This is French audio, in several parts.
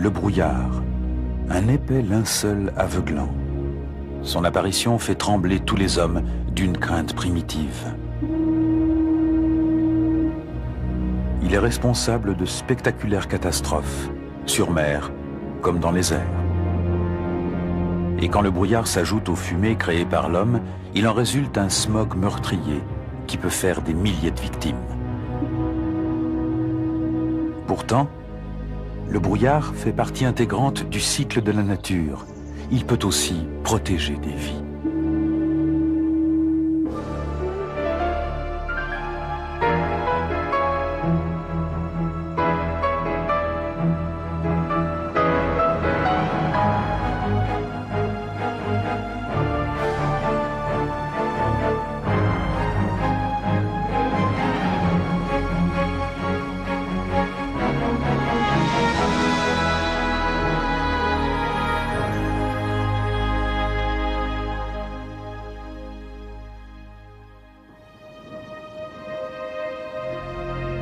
le brouillard, un épais linceul aveuglant. Son apparition fait trembler tous les hommes d'une crainte primitive. Il est responsable de spectaculaires catastrophes, sur mer comme dans les airs. Et quand le brouillard s'ajoute aux fumées créées par l'homme, il en résulte un smog meurtrier qui peut faire des milliers de victimes. Pourtant, le brouillard fait partie intégrante du cycle de la nature. Il peut aussi protéger des vies.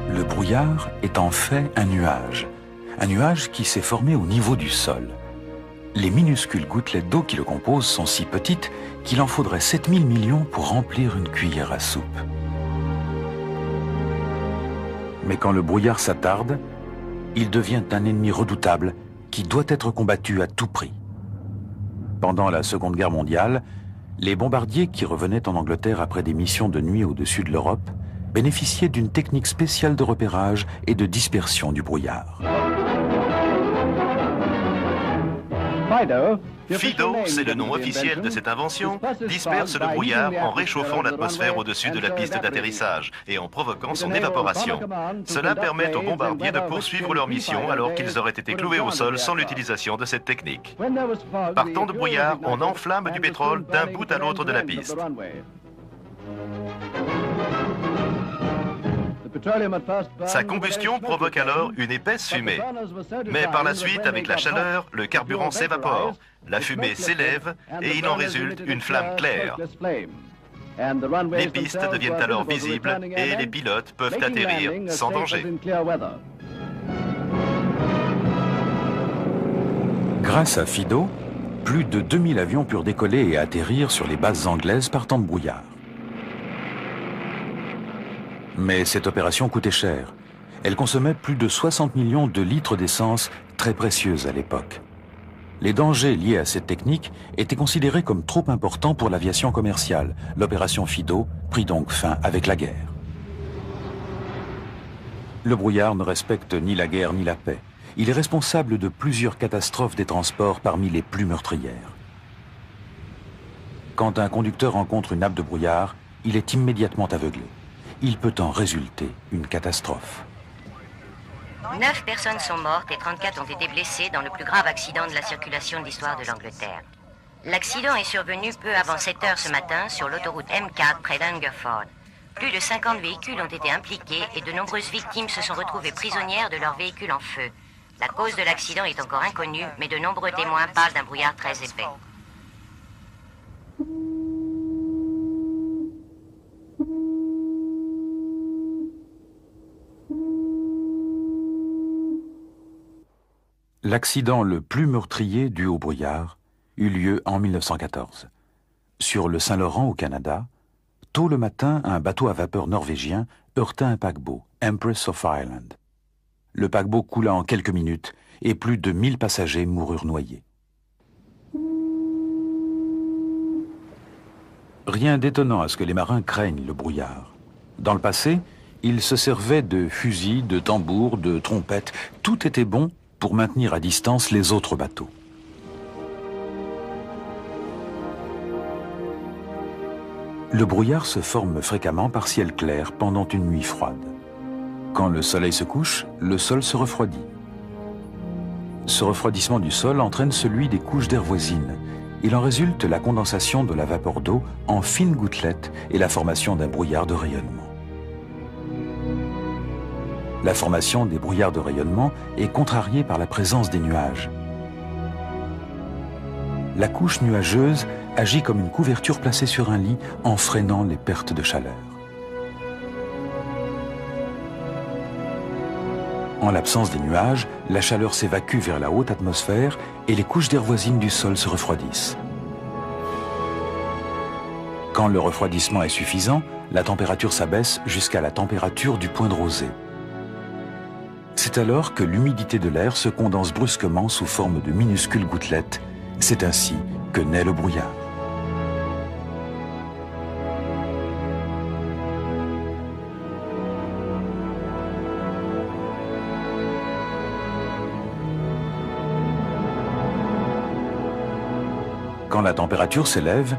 Le brouillard est en fait un nuage qui s'est formé au niveau du sol. Les minuscules gouttelettes d'eau qui le composent sont si petites qu'il en faudrait 7000 millions pour remplir une cuillère à soupe. Mais quand le brouillard s'attarde, il devient un ennemi redoutable qui doit être combattu à tout prix. Pendant la Seconde Guerre mondiale, les bombardiers qui revenaient en Angleterre après des missions de nuit au-dessus de l'Europe bénéficiaient d'une technique spéciale de repérage et de dispersion du brouillard. FIDO, c'est le nom officiel de cette invention, disperse le brouillard en réchauffant l'atmosphère au-dessus de la piste d'atterrissage et en provoquant son évaporation. Cela permet aux bombardiers de poursuivre leur mission alors qu'ils auraient été cloués au sol sans l'utilisation de cette technique. Partant de brouillard, on enflamme du pétrole d'un bout à l'autre de la piste. Sa combustion provoque alors une épaisse fumée. Mais par la suite, avec la chaleur, le carburant s'évapore, la fumée s'élève et il en résulte une flamme claire. Les pistes deviennent alors visibles et les pilotes peuvent atterrir sans danger. Grâce à FIDO, plus de 2000 avions purent décoller et atterrir sur les bases anglaises partant de brouillard. Mais cette opération coûtait cher. Elle consommait plus de 60 millions de litres d'essence, très précieuse à l'époque. Les dangers liés à cette technique étaient considérés comme trop importants pour l'aviation commerciale. L'opération FIDO prit donc fin avec la guerre. Le brouillard ne respecte ni la guerre ni la paix. Il est responsable de plusieurs catastrophes des transports parmi les plus meurtrières. Quand un conducteur rencontre une nappe de brouillard, il est immédiatement aveuglé. Il peut en résulter une catastrophe. 9 personnes sont mortes et 34 ont été blessées dans le plus grave accident de la circulation de l'histoire de l'Angleterre. L'accident est survenu peu avant 7 heures ce matin sur l'autoroute M4 près d'Hungerford. Plus de 50 véhicules ont été impliqués et de nombreuses victimes se sont retrouvées prisonnières de leurs véhicules en feu. La cause de l'accident est encore inconnue, mais de nombreux témoins parlent d'un brouillard très épais. L'accident le plus meurtrier dû au brouillard eut lieu en 1914. Sur le Saint-Laurent au Canada, tôt le matin, un bateau à vapeur norvégien heurta un paquebot, Empress of Ireland. Le paquebot coula en quelques minutes et plus de 1000 passagers moururent noyés. Rien d'étonnant à ce que les marins craignent le brouillard. Dans le passé, ils se servaient de fusils, de tambours, de trompettes. Tout était bon pour maintenir à distance les autres bateaux. Le brouillard se forme fréquemment par ciel clair pendant une nuit froide. Quand le soleil se couche, le sol se refroidit. Ce refroidissement du sol entraîne celui des couches d'air voisines. Il en résulte la condensation de la vapeur d'eau en fines gouttelettes et la formation d'un brouillard de rayonnement. La formation des brouillards de rayonnement est contrariée par la présence des nuages. La couche nuageuse agit comme une couverture placée sur un lit en freinant les pertes de chaleur. En l'absence des nuages, la chaleur s'évacue vers la haute atmosphère et les couches d'air voisines du sol se refroidissent. Quand le refroidissement est suffisant, la température s'abaisse jusqu'à la température du point de rosée. C'est alors que l'humidité de l'air se condense brusquement sous forme de minuscules gouttelettes. C'est ainsi que naît le brouillard. Quand la température s'élève,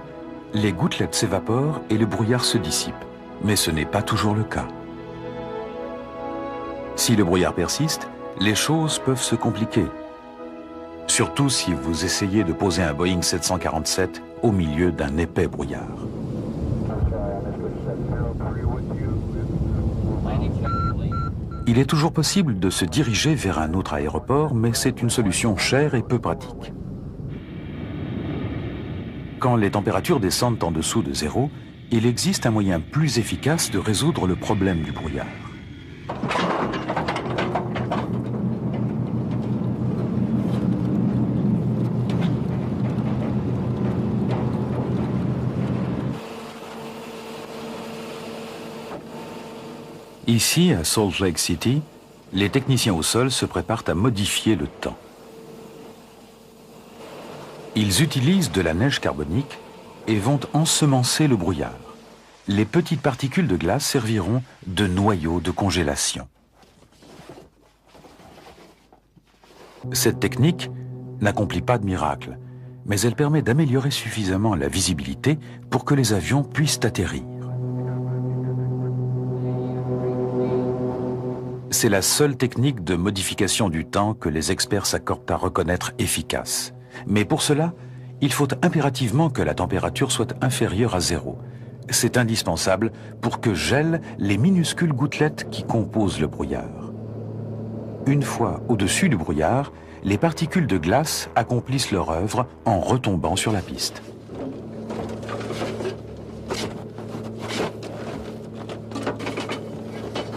les gouttelettes s'évaporent et le brouillard se dissipe. Mais ce n'est pas toujours le cas. Si le brouillard persiste, les choses peuvent se compliquer. Surtout si vous essayez de poser un Boeing 747 au milieu d'un épais brouillard. Il est toujours possible de se diriger vers un autre aéroport, mais c'est une solution chère et peu pratique. Quand les températures descendent en dessous de zéro, il existe un moyen plus efficace de résoudre le problème du brouillard. Ici, à Salt Lake City, les techniciens au sol se préparent à modifier le temps. Ils utilisent de la neige carbonique et vont ensemencer le brouillard. Les petites particules de glace serviront de noyau de congélation. Cette technique n'accomplit pas de miracle, mais elle permet d'améliorer suffisamment la visibilité pour que les avions puissent atterrir. C'est la seule technique de modification du temps que les experts s'accordent à reconnaître efficace. Mais pour cela, il faut impérativement que la température soit inférieure à zéro. C'est indispensable pour que gèlent les minuscules gouttelettes qui composent le brouillard. Une fois au-dessus du brouillard, les particules de glace accomplissent leur œuvre en retombant sur la piste.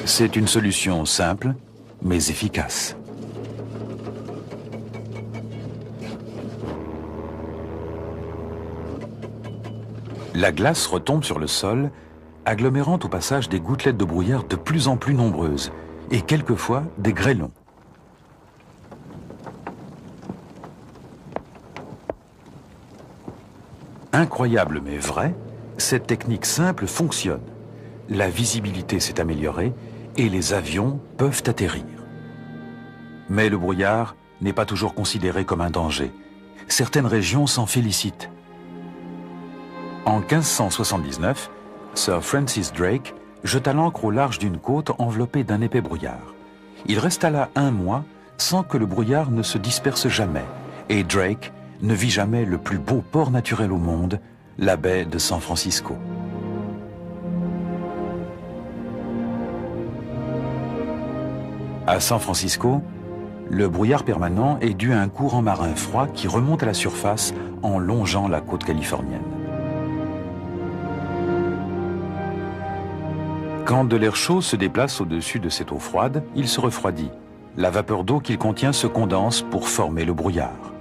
C'est une solution simple, mais efficace. La glace retombe sur le sol, agglomérant au passage des gouttelettes de brouillard de plus en plus nombreuses, et quelquefois des grêlons. Incroyable mais vrai, cette technique simple fonctionne. La visibilité s'est améliorée et les avions peuvent atterrir. Mais le brouillard n'est pas toujours considéré comme un danger. Certaines régions s'en félicitent. En 1579, Sir Francis Drake jeta l'ancre au large d'une côte enveloppée d'un épais brouillard. Il resta là 1 mois sans que le brouillard ne se disperse jamais, et Drake ne vit jamais le plus beau port naturel au monde, la baie de San Francisco. À San Francisco, le brouillard permanent est dû à un courant marin froid qui remonte à la surface en longeant la côte californienne. Quand de l'air chaud se déplace au-dessus de cette eau froide, il se refroidit. La vapeur d'eau qu'il contient se condense pour former le brouillard.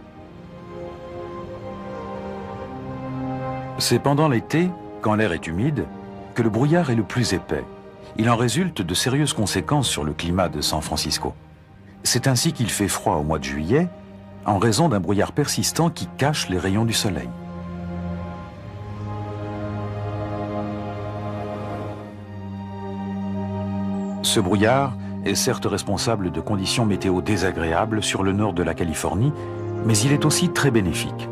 C'est pendant l'été, quand l'air est humide, que le brouillard est le plus épais. Il en résulte de sérieuses conséquences sur le climat de San Francisco. C'est ainsi qu'il fait froid au mois de juillet, en raison d'un brouillard persistant qui cache les rayons du soleil. Ce brouillard est certes responsable de conditions météo désagréables sur le nord de la Californie, mais il est aussi très bénéfique.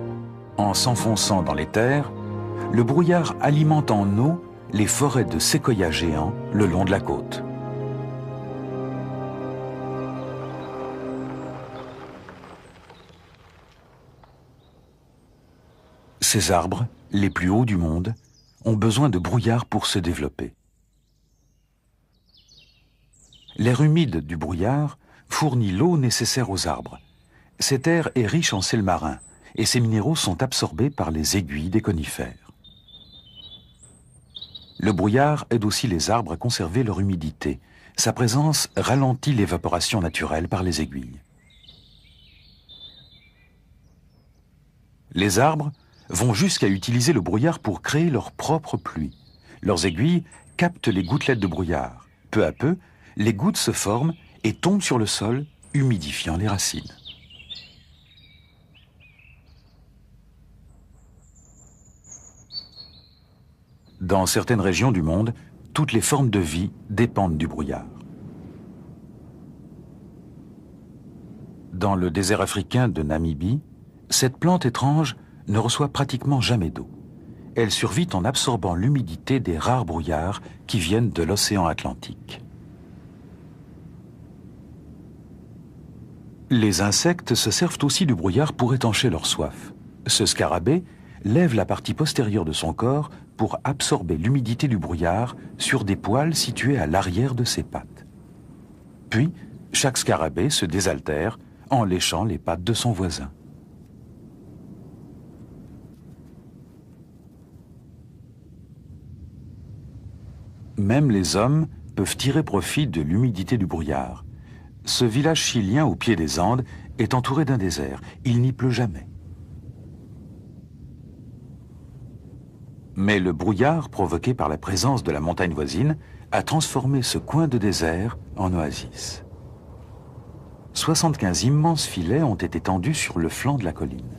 En s'enfonçant dans les terres, le brouillard alimente en eau les forêts de séquoias géants le long de la côte. Ces arbres, les plus hauts du monde, ont besoin de brouillard pour se développer. L'air humide du brouillard fournit l'eau nécessaire aux arbres. Cet air est riche en sel marin et ces minéraux sont absorbés par les aiguilles des conifères. Le brouillard aide aussi les arbres à conserver leur humidité. sa présence ralentit l'évaporation naturelle par les aiguilles. Les arbres vont jusqu'à utiliser le brouillard pour créer leur propre pluie. Leurs aiguilles captent les gouttelettes de brouillard. Peu à peu, les gouttes se forment et tombent sur le sol, humidifiant les racines. Dans certaines régions du monde, toutes les formes de vie dépendent du brouillard. Dans le désert africain de Namibie, cette plante étrange ne reçoit pratiquement jamais d'eau. Elle survit en absorbant l'humidité des rares brouillards qui viennent de l'océan Atlantique. Les insectes se servent aussi du brouillard pour étancher leur soif. Ce scarabée lève la partie postérieure de son corps pour absorber l'humidité du brouillard sur des poils situés à l'arrière de ses pattes. Puis, chaque scarabée se désaltère en léchant les pattes de son voisin. Même les hommes peuvent tirer profit de l'humidité du brouillard. Ce village chilien au pied des Andes est entouré d'un désert. Il n'y pleut jamais. Mais le brouillard provoqué par la présence de la montagne voisine a transformé ce coin de désert en oasis. 75 immenses filets ont été tendus sur le flanc de la colline.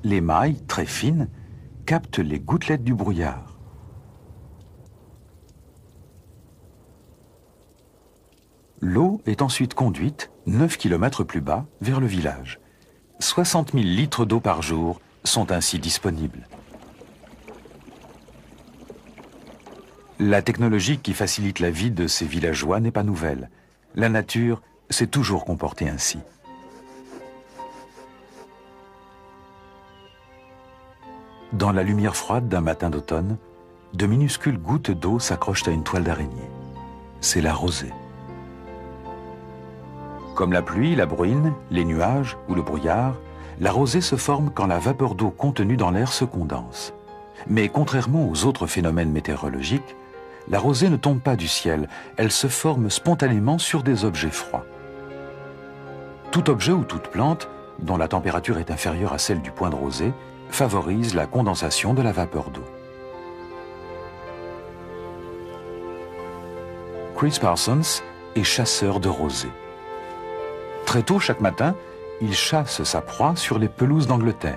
Les mailles, très fines, captent les gouttelettes du brouillard. L'eau est ensuite conduite 9 km plus bas vers le village. 60 000 litres d'eau par jour sont ainsi disponibles. La technologie qui facilite la vie de ces villageois n'est pas nouvelle. La nature s'est toujours comportée ainsi. Dans la lumière froide d'un matin d'automne, de minuscules gouttes d'eau s'accrochent à une toile d'araignée. C'est la rosée. Comme la pluie, la bruine, les nuages ou le brouillard, la rosée se forme quand la vapeur d'eau contenue dans l'air se condense. Mais contrairement aux autres phénomènes météorologiques, la rosée ne tombe pas du ciel, elle se forme spontanément sur des objets froids. Tout objet ou toute plante, dont la température est inférieure à celle du point de rosée, favorise la condensation de la vapeur d'eau. Chris Parsons est chasseur de rosée. Très tôt chaque matin, il chasse sa proie sur les pelouses d'Angleterre.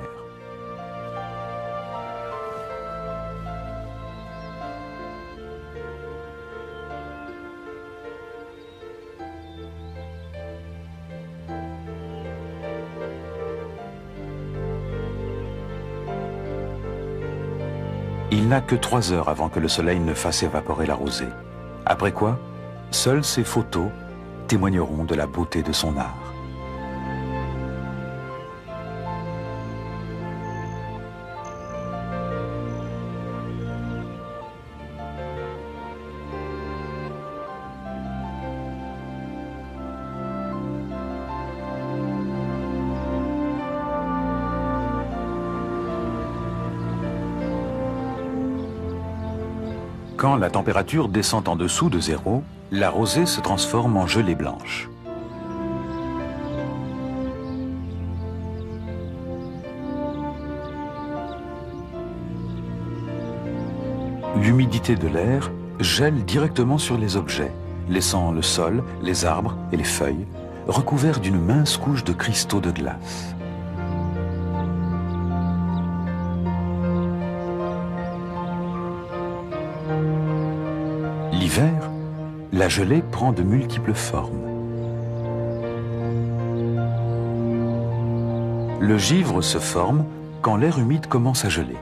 Il n'a que 3 heures avant que le soleil ne fasse évaporer la rosée. Après quoi, seules ses photos témoigneront de la beauté de son art. Quand la température descend en dessous de 0, la rosée se transforme en gelée blanche. L'humidité de l'air gèle directement sur les objets, laissant le sol, les arbres et les feuilles recouverts d'une mince couche de cristaux de glace. L'hiver, la gelée prend de multiples formes. Le givre se forme quand l'air humide commence à geler.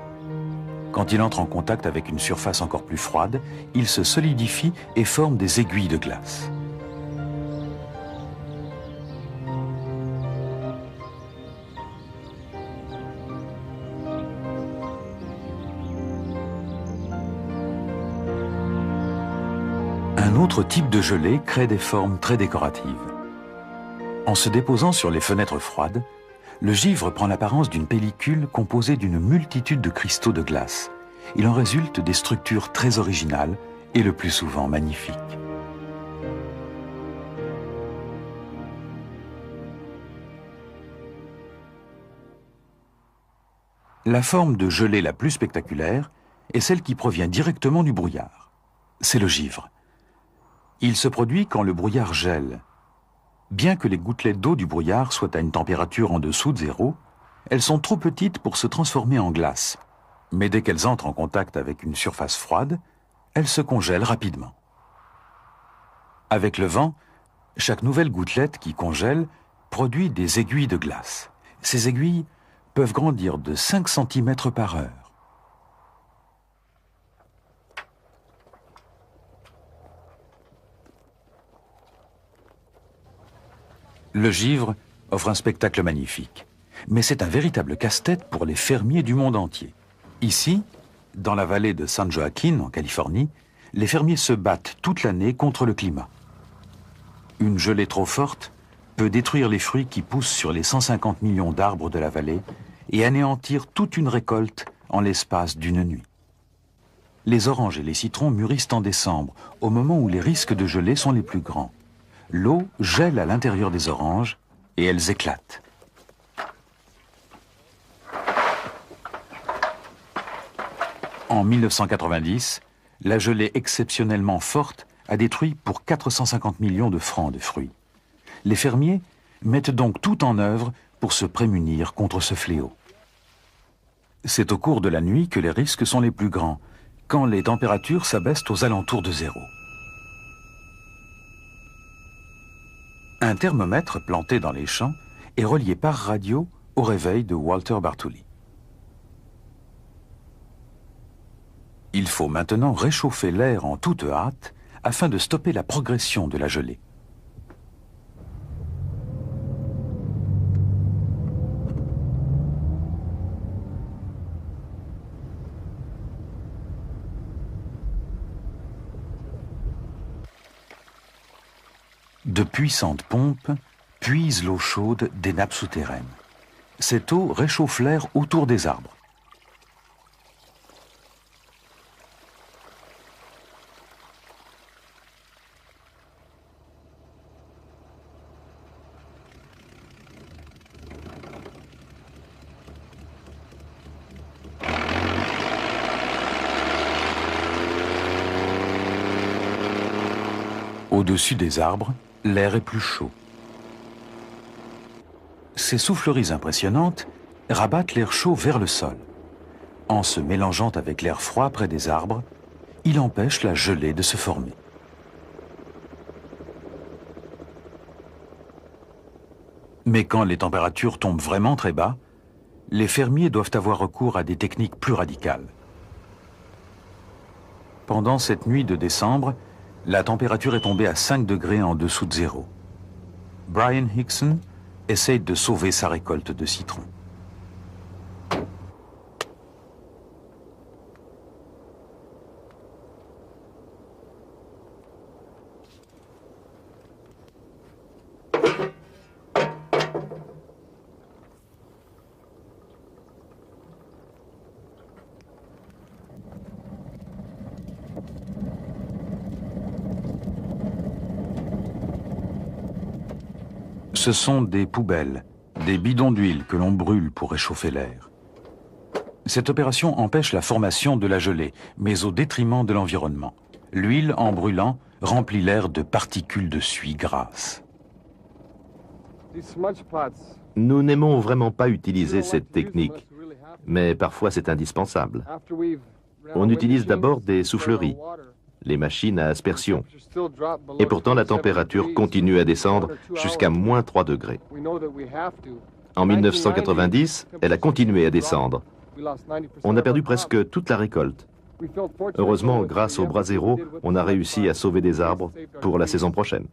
Quand il entre en contact avec une surface encore plus froide, il se solidifie et forme des aiguilles de glace. Un autre type de gelée crée des formes très décoratives. En se déposant sur les fenêtres froides, le givre prend l'apparence d'une pellicule composée d'une multitude de cristaux de glace. Il en résulte des structures très originales et le plus souvent magnifiques. La forme de gelée la plus spectaculaire est celle qui provient directement du brouillard. C'est le givre. Il se produit quand le brouillard gèle. Bien que les gouttelettes d'eau du brouillard soient à une température en dessous de zéro, elles sont trop petites pour se transformer en glace. Mais dès qu'elles entrent en contact avec une surface froide, elles se congèlent rapidement. Avec le vent, chaque nouvelle gouttelette qui congèle produit des aiguilles de glace. Ces aiguilles peuvent grandir de 5 cm par heure. Le givre offre un spectacle magnifique, mais c'est un véritable casse-tête pour les fermiers du monde entier. Ici, dans la vallée de San Joaquin, en Californie, les fermiers se battent toute l'année contre le climat. Une gelée trop forte peut détruire les fruits qui poussent sur les 150 millions d'arbres de la vallée et anéantir toute une récolte en l'espace d'une nuit. Les oranges et les citrons mûrissent en décembre, au moment où les risques de gelée sont les plus grands. L'eau gèle à l'intérieur des oranges et elles éclatent. En 1990, la gelée exceptionnellement forte a détruit pour 450 millions de francs de fruits. Les fermiers mettent donc tout en œuvre pour se prémunir contre ce fléau. C'est au cours de la nuit que les risques sont les plus grands, quand les températures s'abaissent aux alentours de zéro. Un thermomètre planté dans les champs est relié par radio au réveil de Walter Bartoli. Il faut maintenant réchauffer l'air en toute hâte afin de stopper la progression de la gelée. De puissantes pompes puisent l'eau chaude des nappes souterraines. Cette eau réchauffe l'air autour des arbres. Au-dessus des arbres, l'air est plus chaud. Ces souffleries impressionnantes rabattent l'air chaud vers le sol. En se mélangeant avec l'air froid près des arbres, il empêche la gelée de se former. Mais quand les températures tombent vraiment très bas, les fermiers doivent avoir recours à des techniques plus radicales. Pendant cette nuit de décembre, la température est tombée à 5 degrés en dessous de zéro. Brian Hickson essaye de sauver sa récolte de citrons. Ce sont des poubelles, des bidons d'huile que l'on brûle pour réchauffer l'air. Cette opération empêche la formation de la gelée, mais au détriment de l'environnement. L'huile, en brûlant, remplit l'air de particules de suie grasse. Nous n'aimons vraiment pas utiliser cette technique, mais parfois c'est indispensable. On utilise d'abord des souffleries, les machines à aspersion. Et pourtant, la température continue à descendre jusqu'à moins 3 degrés. En 1990, elle a continué à descendre. On a perdu presque toute la récolte. Heureusement, grâce au Brasero, on a réussi à sauver des arbres pour la saison prochaine.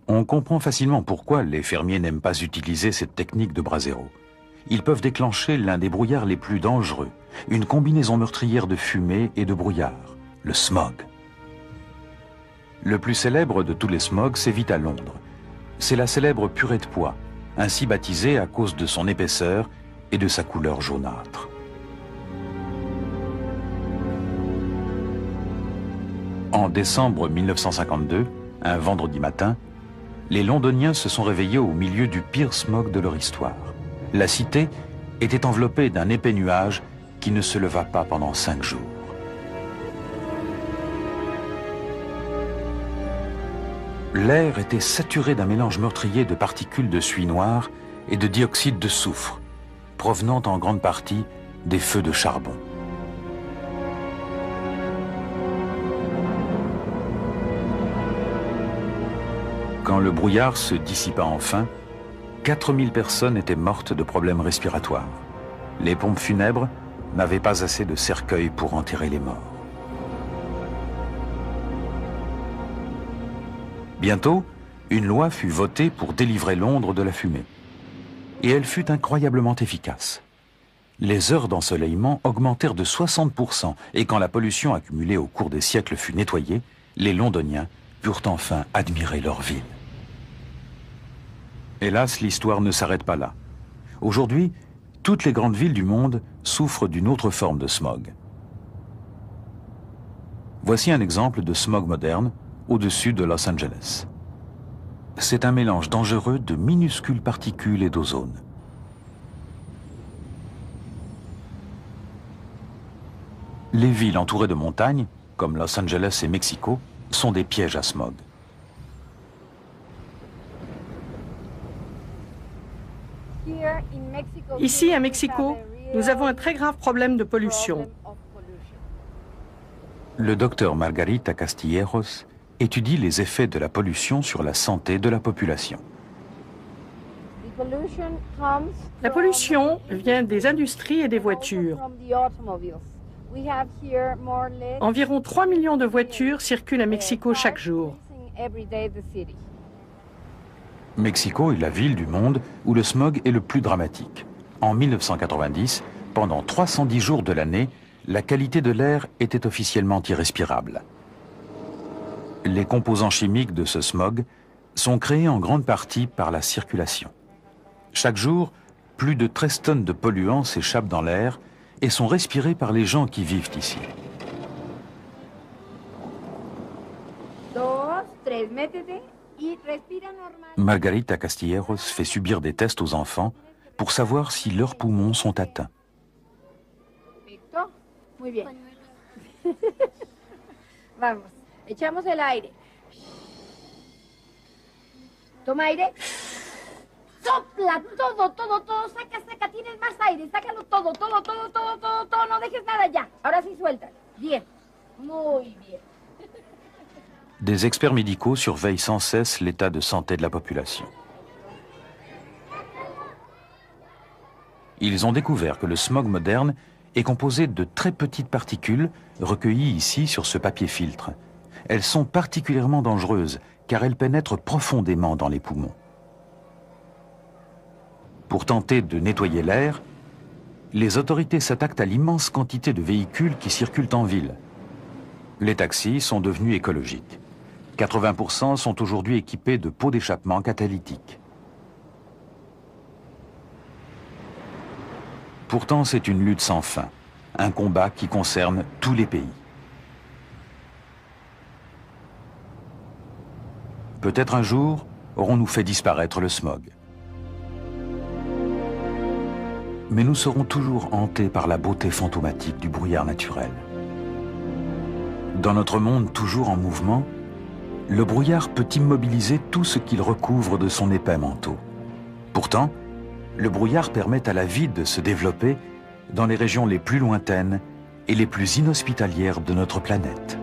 On comprend facilement pourquoi les fermiers n'aiment pas utiliser cette technique de Brasero. Ils peuvent déclencher l'un des brouillards les plus dangereux, une combinaison meurtrière de fumée et de brouillard, le smog. Le plus célèbre de tous les smogs sévit à Londres. C'est la célèbre purée de pois, ainsi baptisée à cause de son épaisseur et de sa couleur jaunâtre. En décembre 1952, un vendredi matin, les Londoniens se sont réveillés au milieu du pire smog de leur histoire. La cité était enveloppée d'un épais nuage qui ne se leva pas pendant 5 jours. L'air était saturé d'un mélange meurtrier de particules de suie noire et de dioxyde de soufre, provenant en grande partie des feux de charbon. Quand le brouillard se dissipa enfin, 4000 personnes étaient mortes de problèmes respiratoires. Les pompes funèbres n'avaient pas assez de cercueils pour enterrer les morts. Bientôt, une loi fut votée pour délivrer Londres de la fumée. Et elle fut incroyablement efficace. Les heures d'ensoleillement augmentèrent de 60%, et quand la pollution accumulée au cours des siècles fut nettoyée, les Londoniens purent enfin admirer leur ville. Hélas, l'histoire ne s'arrête pas là. Aujourd'hui, toutes les grandes villes du monde souffrent d'une autre forme de smog. Voici un exemple de smog moderne au-dessus de Los Angeles. C'est un mélange dangereux de minuscules particules et d'ozone. Les villes entourées de montagnes, comme Los Angeles et Mexico, sont des pièges à smog. Ici, à Mexico, nous avons un très grave problème de pollution. Le docteur Margarita Castilleros étudie les effets de la pollution sur la santé de la population. La pollution vient des industries et des voitures. Environ 3 millions de voitures circulent à Mexico chaque jour. Mexico est la ville du monde où le smog est le plus dramatique. En 1990, pendant 310 jours de l'année, la qualité de l'air était officiellement irrespirable. Les composants chimiques de ce smog sont créés en grande partie par la circulation. Chaque jour, plus de 13 tonnes de polluants s'échappent dans l'air et sont respirés par les gens qui vivent ici. Margarita Castilleros fait subir des tests aux enfants pour savoir si leurs poumons sont atteints. Muy bien. Vamos, echamos el aire. Toma aire. Sopla todo, todo, todo. Saca, saca. Tienes más aire. Sácalo todo, todo, todo, todo, todo, todo. No dejes nada ya. Ahora sí suelta. Bien. Muy bien. Des experts médicaux surveillent sans cesse l'état de santé de la population. Ils ont découvert que le smog moderne est composé de très petites particules recueillies ici sur ce papier filtre. Elles sont particulièrement dangereuses car elles pénètrent profondément dans les poumons. Pour tenter de nettoyer l'air, les autorités s'attaquent à l'immense quantité de véhicules qui circulent en ville. Les taxis sont devenus écologiques. 80% sont aujourd'hui équipés de pots d'échappement catalytiques. Pourtant, c'est une lutte sans fin, un combat qui concerne tous les pays. Peut-être un jour, aurons-nous fait disparaître le smog. Mais nous serons toujours hantés par la beauté fantomatique du brouillard naturel. Dans notre monde toujours en mouvement, le brouillard peut immobiliser tout ce qu'il recouvre de son épais manteau. Pourtant, le brouillard permet à la vie de se développer dans les régions les plus lointaines et les plus inhospitalières de notre planète.